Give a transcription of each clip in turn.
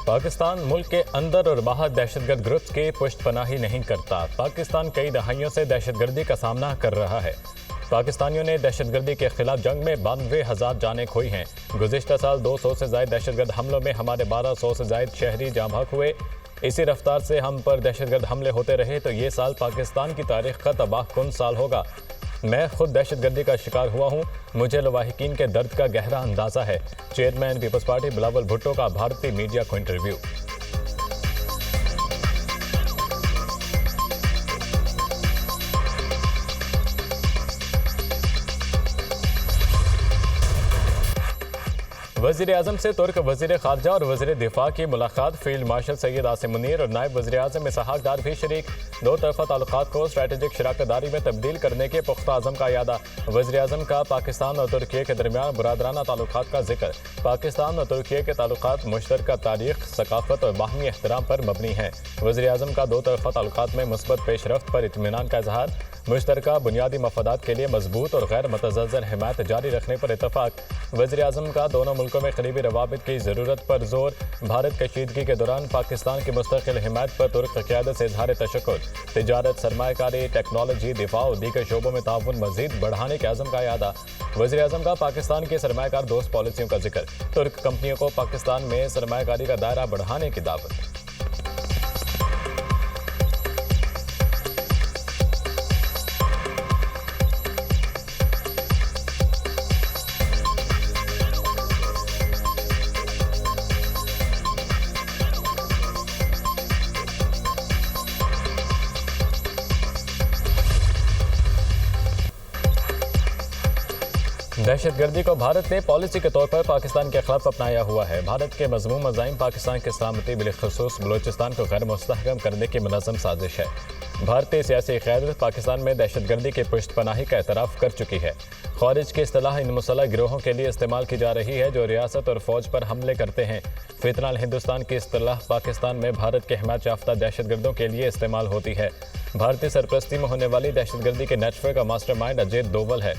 पाकिस्तान मुल्क के अंदर और बाहर दहशतगर्द ग्रुप्स की पुष्टपनाही नहीं करता। पाकिस्तान कई दहाइयों से दहशतगर्दी का सामना कर रहा है। पाकिस्तानियों ने दहशतगर्दी के खिलाफ जंग में 92,000 जानें खोई हैं। गुज़िश्ता साल 200 से ज़ायद दहशतगर्द हमलों में हमारे 1200 से ज़ायद शहरी जाँ बहक हुए। इसी रफ्तार से हम पर दहशतगर्द हमले होते रहे तो ये साल पाकिस्तान की तारीख का तबाहकुन साल होगा। मैं खुद दहशतगर्दी का शिकार हुआ हूँ, मुझे लवाहिकीन के दर्द का गहरा अंदाज़ा है। चेयरमैन पीपल्स पार्टी बिलावल भुट्टो का भारतीय मीडिया को इंटरव्यू। वज़ीर आज़म से तुर्क वज़ीर ख़ारजा और वज़ीर दिफा की मुलाकात। फील्ड मार्शल सैयद आसिम मुनीर और नायब वज़ीर आज़म इसहाक डार भी शरीक। दो तरफ़ा ताल्लुकात को स्ट्रेटेजिक शराकतदारी में तब्दील करने के पुख्ता अज़म का यादा। वज़ीर आज़म का पाकिस्तान और तुर्की के दरमियान बुरादराना ताल्लुकात का जिक्र। पाकिस्तान और तुर्की के ताल्लुकात मुश्तरका तारीख, सकाफत और बाहमी एहतराम पर मबनी हैं। वज़ीर आज़म का दो तरफ़ा ताल्लुकात में मुस्बत पेशरफ्त पर इत्मीनान का इजहार। मुश्तरका बुनियादी मफादात के लिए मजबूत और गैर मुतज़्ज़ल हिमायत जारी रखने पर इत्तफाक। वज़ीर आज़म का दोनों मुल्कों में करीबी रवाबित की ज़रूरत पर जोर। भारत कशीदगी के दौरान पाकिस्तान की मुस्तकिल हिमायत पर तुर्क क़यादत से इज़हार तशक्कुर। तिजारत, सरमायाकारी, टेक्नोलॉजी, दिफा और दीगर शोबों में ताउन मज़ीद बढ़ाने के अज़म का यादा। वज़ीर आज़म का पाकिस्तान की सरमायाकार दोस्त पॉलिसियों का जिक्र। तुर्क कंपनियों को पाकिस्तान में सरमायाकारी का दायरा बढ़ाने की दावत। दहशतगर्दी को भारत ने पॉलिसी के तौर पर पाकिस्तान के खिलाफ अपनाया हुआ है। भारत के मज़मूम मज़ाइम पाकिस्तान की सलामती बिलखसूस बलोचिस्तान को गैर मुस्तहकम करने की मुनज़्ज़म साजिश है। भारतीय सियासी क़यादत पाकिस्तान में दहशतगर्दी की पुष्टपनाही का एतराफ़ कर चुकी है। ख़ारिज की इस्तिलाह इन मुसल्लह गिरोहों के लिए इस्तेमाल की जा रही है जो रियासत और फ़ौज पर हमले करते हैं। फितनाल हिंदुस्तान की इस्तिलाह पाकिस्तान में भारत के हिमायत याफ्ता दहशतगर्दों के लिए इस्तेमाल होती है। भारतीय सरपरस्ती में होने वाली दहशतगर्दी के नेटवर्क का मास्टरमाइंड अजय दोवल है।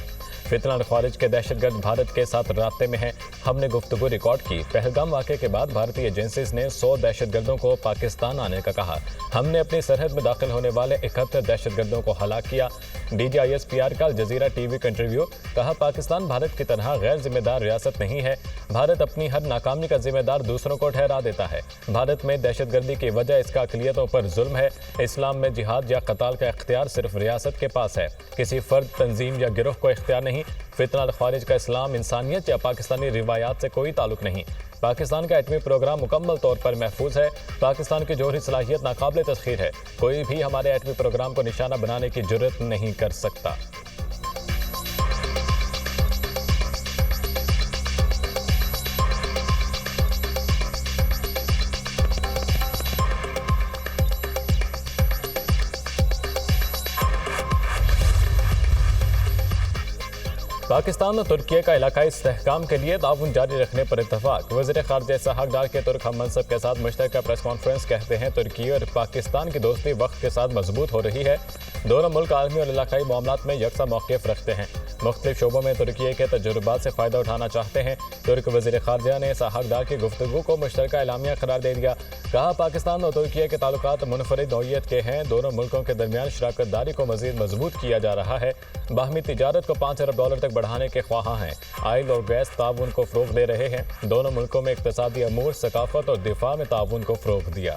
फितनाल ख़ारिज के दहशतगर्द भारत के साथ राब्ते में हैं। हमने गुफ्तगू रिकॉर्ड की। पहलगाम वाक़े के बाद भारतीय एजेंसीज ने 100 दहशतगर्दों को पाकिस्तान आने का कहा। हमने अपनी सरहद में दाखिल होने वाले 71 दहशतगर्दों को हलाक किया। DGISPR का अल जज़ीरा TV का इंटरव्यू। कहा, पाकिस्तान भारत की तरह गैर जिम्मेदार रियासत नहीं है। भारत अपनी हर नाकामी का जिम्मेदार दूसरों को ठहरा देता है। भारत में दहशतगर्दी की वजह इसका अक़लियतों पर जुल्म है। इस्लाम में जिहाद या कताल का इख्तियार सिर्फ रियासत के पास है, किसी फर्द, तंजीम या गिरोह को इख्तियार नहीं। फितनाल ख़ारिज का इस्लाम, इंसानियत या पाकिस्तानी रिवायात से कोई ताल्लुक नहीं। पाकिस्तान का एटमी प्रोग्राम मुकम्मल तौर पर महफूज है। पाकिस्तान की जोहरी सलाहियत नाकाबिल तस्खीर है। कोई भी हमारे एटमी प्रोग्राम को निशाना बनाने की जुर्रत नहीं कर सकता। पाकिस्तान और तुर्की का इलाकाई इस्तेहकाम के लिए ताउन जारी रखने पर इत्तफाक। वज़ीर ख़ारजा इसहाक डार के तुर्क हम मनसब के साथ मुश्तरका प्रेस कॉन्फ्रेंस। कहते हैं, तुर्की और पाकिस्तान की दोस्ती वक्त के साथ मजबूत हो रही है। दोनों मुल्क आलमी और इलाकाई मामलात में यकसा मौक़िफ़ रखते हैं। मुख्तलिफ शोबों में तुर्की के तजुर्बात से फ़ायदा उठाना चाहते हैं। तुर्क वज़ीर ख़ारजा ने इसहाक डार की गुफ्तगू को मुश्तरका एलामिया करार दे दिया। कहा, पाकिस्तान और तुर्की के ताल्लुकात मुनफरिद नौइयत के हैं। दोनों मुल्कों के दरमियान शराकतदारी को मज़ीद मजबूत किया जा रहा है। बाहमी तिजारत को $5 अरब तक बढ़ाने के ख्वाहां हैं। आयल और गैस ताउन को फ़रोग़ दे रहे हैं। दोनों मुल्कों में इक़्तिसादी अमूर, सकाफत और दिफा में ताउन को फ़रोग़ दिया।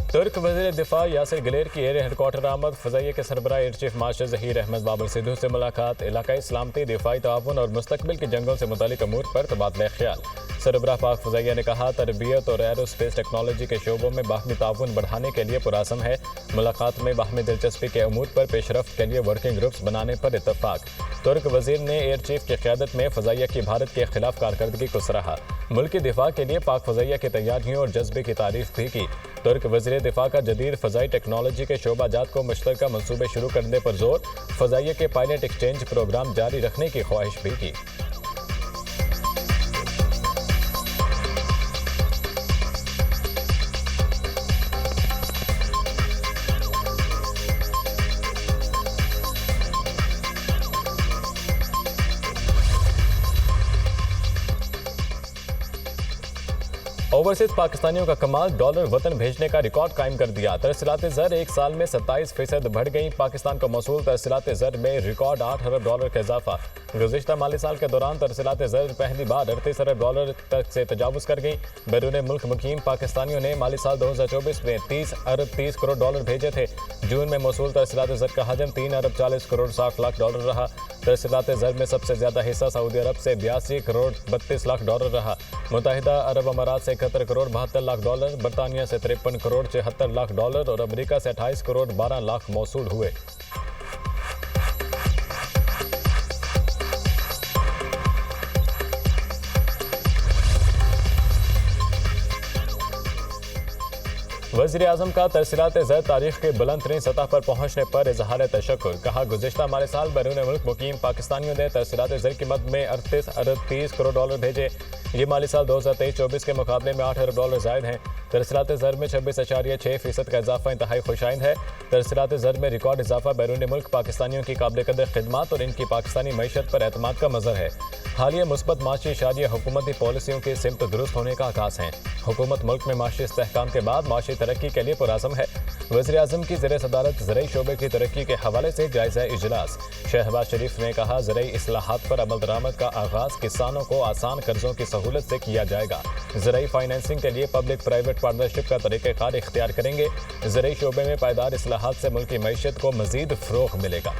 तुर्क वज़ीर दिफा यासिर गिलेर की एयर हेडक्वार्टर आमद। फ़ज़ाइया के सरबराह air chief marshal Zaheer Ahmed Babar Sidhu से मुलाकात। इलाकाई सलामती, दिफाई ताउन और मुस्तक़बिल के जंगों से मुतालिक अमूर पर तबादला ख्याल। सरबराह पाक फ़ज़ाइया ने कहा, तरबियत और एरोस्पेस टेक्नोलॉजी के शोबों में बाहमी ताउन बढ़ाने के लिए पुराज़म है। मुलाकात में बाहमी दिलचस्पी के अमूर पर पेशरफ्त के लिए वर्किंग ग्रुप्स बनाने पर इत्तफाक। तुर्क वज़ीर ने एयर चीफ की क़यादत में फ़ज़ाइया की भारत के खिलाफ कारकर्दगी को सराहा। मुल्की दिफा के लिए पाक फ़ज़ाइया की तैयारियों और जज्बे की तारीफ भी की। तुर्क वज़ीर दिफा का जदीद फ़ज़ाई टेक्नोलॉजी के शोबाजात को मुश्तरका मंसूबे शुरू करने पर जोर, फ़ज़ाइया के पायलट एक्सचेंज प्रोग्राम जारी रखने की ख्वाहिश भी की। ओवरसीज पाकिस्तानियों का कमाल, डॉलर वतन भेजने का रिकॉर्ड कायम कर दिया। तरसीलात ज़र एक साल में 27% बढ़ गई। पाकिस्तान को मौसूल तरसीलात ज़र में रिकॉर्ड 8 अरब डॉलर का इजाफा। गुज़िश्ता माली साल के दौरान तरसीलात ज़र पहली बार 38 अरब डॉलर तक से तजावुज़ कर गई। बैरून मुल्क मुकीम पाकिस्तानियों ने माली साल 2024 में 30 अरब 30 करोड़ डॉलर भेजे थे। जून में मौसूल तरसीलात ज़र का हजम 3 अरब 40 करोड़ 60 लाख डॉलर रहा। तरसीलात ज़र में सबसे ज्यादा हिस्सा सऊदी अरब से 82 करोड़ 32 लाख डॉलर रहा। मुत्तहिदा अरब अमारात से 71 करोड़ 72 लाख डॉलर, बरतानिया से 53 करोड़ 76 लाख डॉलर और अमेरिका से 28 करोड़ 12 लाख मौसूल हुए। वज़ीर आज़म का तरसीलात ज़र तारीख के बुलंद तरीन सतह पर पहुंचने पर इजहार तशक्कुर। कहा, गुज़िश्ता माली साल बैरून मुल्क मुकीम पाकिस्तानियों ने तरसीलात ज़र की मद में 38 अरब 30 करोड़ डॉलर भेजे। ये माली साल 2023-24 के मुकाबले में 8 अरब डॉलर ज़ायद हैं। तरसीलात ज़र में 26.6% का इजाफा इंतहाई खुशाइंद है। तरसीलात ज़र में रिकॉर्ड इजाफा बैरून मुल्क पाकिस्तानियों की काबिल कदर खिदमत और इनकी पाकिस्तानी मईशत पर एतमाद का मज़हर है। हालिया मुस्बत माशी इशारिया हुकूमती पॉलिसियों की सिमत दुरुस्त होने का आगाज़ है। हुकूमत मुल्क में माशी इस्तेहकाम के बाद माशी तरक्की के लिए पुरअज़म है। वज़ीर आज़म की ज़ेर सदारत ज़रई शोबे की तरक्की के हवाले से जायज़ा इजलास। शहबाज शरीफ ने कहा, ज़रई इस्लाहात पर अमल दरामद का आगाज़ किसानों को आसान कर्जों की सहूलत से किया जाएगा। ज़रई फाइनेंसिंग के लिए पब्लिक प्राइवेट पार्टनरशिप का तरीक़ेकार इख्तियार करेंगे। ज़रई शोबे में पायदार इस्लाहात से मुल्क की मईशत को मज़ीद फ़रोग़ मिलेगा।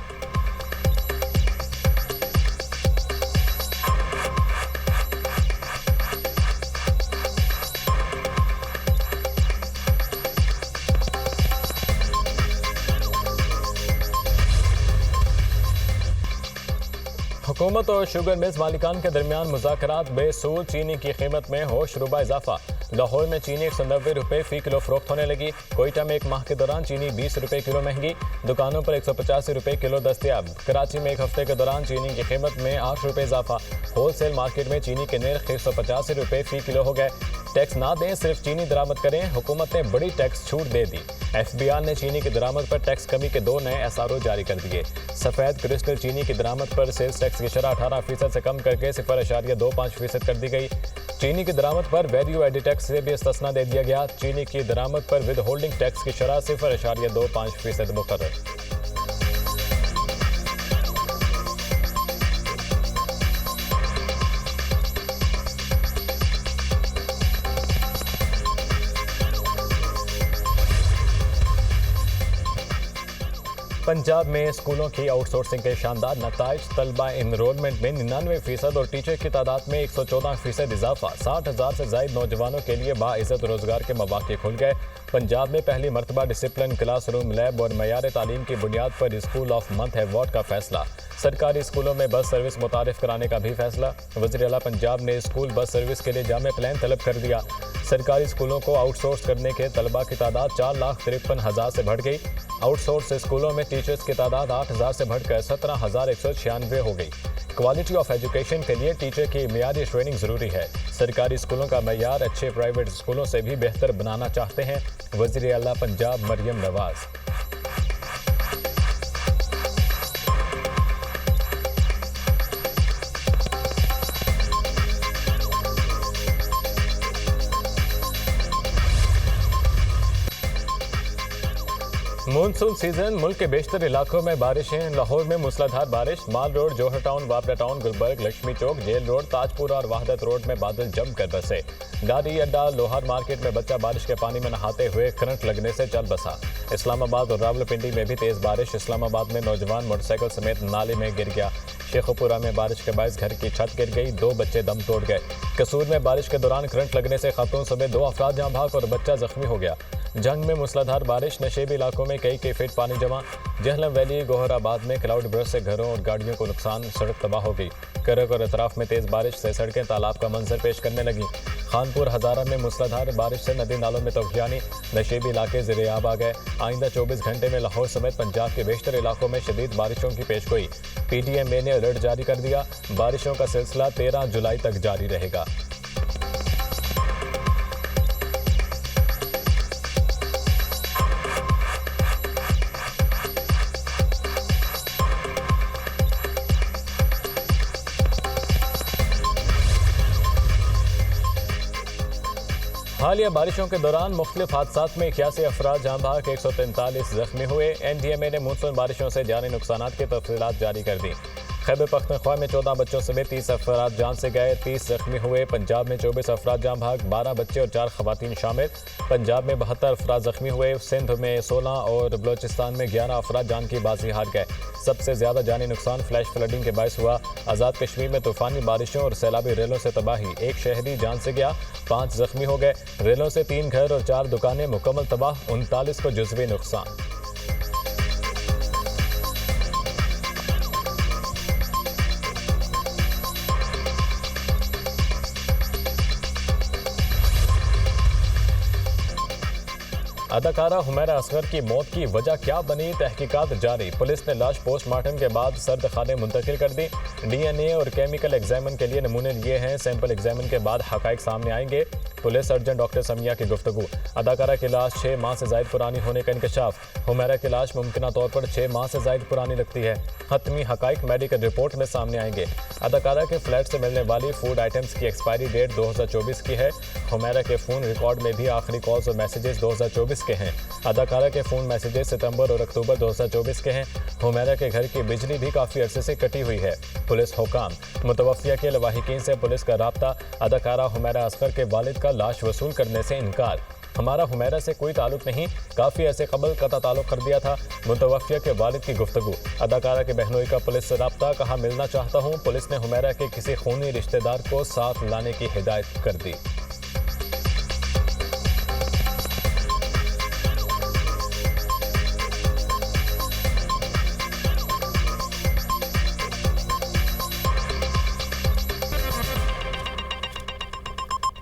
हुकूमत और शुगर मिल्स मालिकान के दरमियान मुज़ाकरात बेसूल, चीनी की कीमत में होशरुबा इजाफा। लाहौर में चीनी 190 रुपये फ़ी किलो फरोख्त होने लगी। कोयटा में एक माह के दौरान चीनी 20 रुपये किलो महंगी, दुकानों पर 185 रुपये किलो दस्तयाब। कराची में एक हफ्ते के दौरान चीनी की कीमत में 8 रुपये इजाफा। होलसेल मार्केट में चीनी के नर्ख 185 रुपये फ़ी किलो हो गए। टैक्स ना दें, सिर्फ चीनी दरामद करें, हुकूमत ने बड़ी टैक्स छूट दे दी। FBR ने चीनी की दरामद पर टैक्स कमी के 2 नए SRO जारी कर दिए। सफ़ेद क्रिस्टल चीनी की दरामद पर सेल्स टैक्स की शरह 18% से कम करके 0.25% कर दी गई। चीनी की दरामद पर वैल्यू एडेड टैक्स से भी इस्तिस्ना दे दिया गया। चीनी की दरामद पर विद होल्डिंग टैक्स की शरह 0.25% मुकर्रर। पंजाब में स्कूलों की आउटसोर्सिंग के शानदार नताइज। तलबा इनरोलमेंट में 99% और टीचर की तादाद में 114% इजाफा। 60,000 से ज़ायद नौजवानों के लिए बाइज़्ज़त रोजगार के मौक़े खुल गए। पंजाब में पहली मरतबा डिसिप्लिन क्लासरूम, लैब और मयार तालीम की बुनियाद पर स्कूल ऑफ मंथ अवार्ड का फैसला। सरकारी स्कूलों में बस सर्विस मुतारिफ कराने का भी फैसला। वज़ीर आला पंजाब ने स्कूल बस सर्विस के लिए जामे प्लान तलब कर दिया। सरकारी स्कूलों को आउटसोर्स करने के तलबा की तादाद 4,53,000 से बढ़ गई। आउटसोर्स स्कूलों में टीचर्स की तादाद 8,000 से बढ़कर 17,196 हो गई। क्वालिटी ऑफ एजुकेशन के लिए टीचर की मियारी ट्रेनिंग ज़रूरी है। सरकारी स्कूलों का मयार अच्छे प्राइवेट स्कूलों से भी बेहतर बनाना चाहते हैं। वज़ीर आला पंजाब मरियम नवाज। मानसून सीजन, मुल्क के बेशतर इलाकों में बारिशें। लाहौर में मूसलाधार बारिश। माल रोड, जौहर टाउन, वापडा टाउन, गुलबर्ग, लक्ष्मी चौक, जेल रोड, ताजपुरा और वहदत रोड में बादल जमकर बरसे। गाड़ी अड्डा, लोहार मार्केट में बच्चा बारिश के पानी में नहाते हुए करंट लगने से चल बसा। इस्लामाबाद और रावलपिंडी में भी तेज बारिश। इस्लामाबाद में नौजवान मोटरसाइकिल समेत नाले में गिर गया। शेखोपुरा में बारिश के बायस घर की छत गिर गई, 2 बच्चे दम तोड़ गए। कसूर में बारिश के दौरान करंट लगने से खातून समेत 2 अफराद जाँ भाग और बच्चा जख्मी हो गया। जंग में मूसलाधार बारिश, नशेबी इलाकों में कई फीट पानी जमा। जहलम वैली गोहराबाद में क्लाउड बर्स्ट से घरों और गाड़ियों को नुकसान, सड़क तबाह हो गई। करक और अतराफ में तेज बारिश से सड़कें तालाब का मंजर पेश करने लगी। खानपुर हजारा में मूसलाधार बारिश से नदी नालों में तूफानी, नशेबी इलाके ज़ेर-ए-आब आ गए। आइंदा 24 घंटे में लाहौर समेत पंजाब के बेशतर इलाकों में शदीद बारिशों की पेशगोई। PTMA ने अलर्ट जारी कर दिया। बारिशों का सिलसिला 13 जुलाई तक जारी रहेगा। हालिया बारिशों के दौरान मुख्तलिफ हादसात में 81 अफराद जाँ भाग, 143 जख्मी हुए। NDMA ने मानसून बारिशों से जानी नुकसानात की तफसीलात जारी कर दी। खैबर पख्तूनख्वा में 14 बच्चों समेत 30 अफराद जान से गए, 30 जख्मी हुए। पंजाब में 24 अफराद जाँ भाग, 12 बच्चे और 4 खवातीन शामिल। पंजाब में 72 अफराद जख्मी हुए। सिंध में 16 और बलोचिस्तान में 11 अफराद जान की बाजी हार गए। सबसे ज्यादा जानी नुकसान फ्लैश फ्लडिंग के बायस हुआ। आज़ाद कश्मीर में तूफानी बारिशों और सैलाबी रेलों से तबाही, 1 शहरी जान से गया, 5 जख्मी हो गए। रेलों से 3 घर और 4 दुकानें मुकम्मल तबाह, 39 को जुज़वी नुकसान। अदाकारा हुमैरा असगर की मौत की वजह क्या बनी, तहकीकात जारी। पुलिस ने लाश पोस्टमार्टम के बाद सर्द खाने मुंतकिल कर दी। DNA और केमिकल एग्जामिन के लिए नमूने लिए हैं। सैंपल एग्जामिन के बाद हकाइक सामने आएंगे। पुलिस सर्जन डॉक्टर समिया की गुफ्तगू। अदाकारा की लाश 6 माह से जायद पुरानी होने का इंकशाफ। हुमैरा की लाश मुमकिना तौर पर 6 माह से जायद पुरानी लगती है। हतमी हकाइक मेडिकल रिपोर्ट में सामने आएंगे। अदाकारा के फ्लैट से मिलने वाली फूड आइटम्स की एक्सपायरी डेट 2024 की है। हुमैरा के फ़ोन रिकॉर्ड में भी आखिरी कॉल्स और मैसेजेस 2024 के हैं। अदाकारा के फ़ोन मैसेजेस सितंबर और अक्टूबर 2024 के हैं। हुमैरा के घर की बिजली भी काफ़ी अरसे से कटी हुई है। पुलिस हुकाम, मुतवफ़िया के लवाहिकीन से पुलिस का राब्ता। अदाकारा हुमैरा असगर के वालिद का लाश वसूल करने से इनकार। हमारा हुमैरा से कोई ताल्लुक नहीं, काफ़ी ऐसे कबल कता ताल्लुक कर दिया था। मुतवफ़िया के वालिद की गुफ्तगू। अदाकारा के बहनोई का पुलिस से राब्ता, कहा मिलना चाहता हूँ। पुलिस ने हुमैरा के किसी खूनी रिश्तेदार को साथ लाने की हिदायत कर दी।